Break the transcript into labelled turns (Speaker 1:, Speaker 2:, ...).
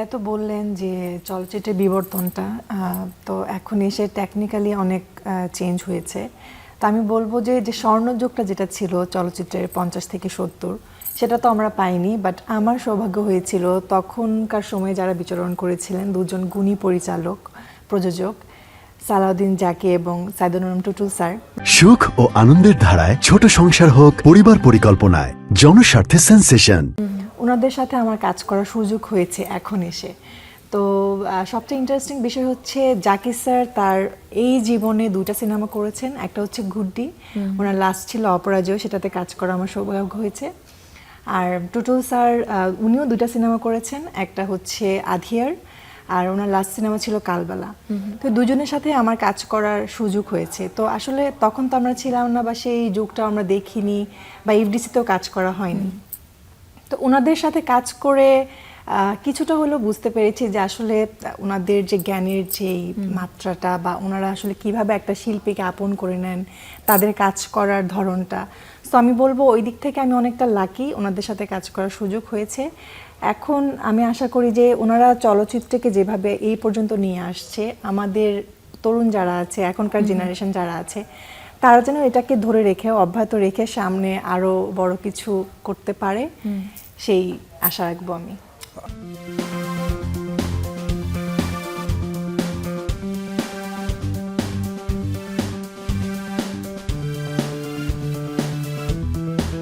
Speaker 1: এত বললেন যে চলচ্চিত্রের বিবর্তনটা তো এখন এসে টেকনিক্যালি অনেক চেঞ্জ হয়েছে। তো আমি বলবো যে স্বর্ণযুগটা যেটা ছিল চলচ্চিত্রের 50 থেকে 70, সেটা তো আমরা পাইনি, বাট আমার সৌভাগ্য হয়েছিল তখনকার সময়ে যারা বিচরণ করেছিলেন দুজন গুণী পরিচালক প্রযোজক সালাউদ্দিন জাকি এবং সাইদুর রহমান টুটুল স্যার।
Speaker 2: সুখ ও আনন্দের ধারায় ছোট সংসার হোক পরিবার পরিকল্পনায় জনস্বার্থে সেন্সেশন।
Speaker 1: ওনাদের সাথে আমার কাজ করার সুযোগ হয়েছে এখন এসে। তো সবচেয়ে ইন্টারেস্টিং বিষয় হচ্ছে জাকি স্যার তার এই জীবনে 2টা সিনেমা করেছেন। একটা হচ্ছে গুড্ডি, ওনার লাস্ট ছিল অপরাজয়, সেটাতে কাজ করা আমার সৌভাগ্য হয়েছে। আর টুটুল স্যার উনিও 2টা সিনেমা করেছেন, একটা হচ্ছে আধিয়ার আর ওনার লাস্ট সিনেমা ছিল কালবেলা। তো দুজনের সাথে আমার কাজ করার সুযোগ হয়েছে। তো আসলে তখন তো আমরা ছিলাম না বা সেই যুগটা আমরা দেখিনি বা এফডিসিতেও কাজ করা হয়নি। তো ওনাদের সাথে কাজ করে কিছুটা হলেও বুঝতে পেরেছি যে আসলে ওনাদের যে জ্ঞানের যে মাত্রাটা বা ওনারা আসলে কিভাবে একটা শিল্পীকে আপন করে নেন, তাদের কাজ করার ধরনটা। তো আমি বলবো ওই দিক থেকে আমি অনেকটা লাকি, ওনাদের সাথে কাজ করার সুযোগ হয়েছে। এখন আমি আশা করি যে ওনারা চলচ্চিত্রকে যেভাবে এই পর্যন্ত নিয়ে আসছে, আমাদের তরুণ যারা আছে, এখনকার জেনারেশন যারা আছে, তারা যেন এটাকে ধরে রেখে অব্যাহত রেখে সামনে আরো বড় কিছু করতে পারে, সেই আশা রাখবো আমি।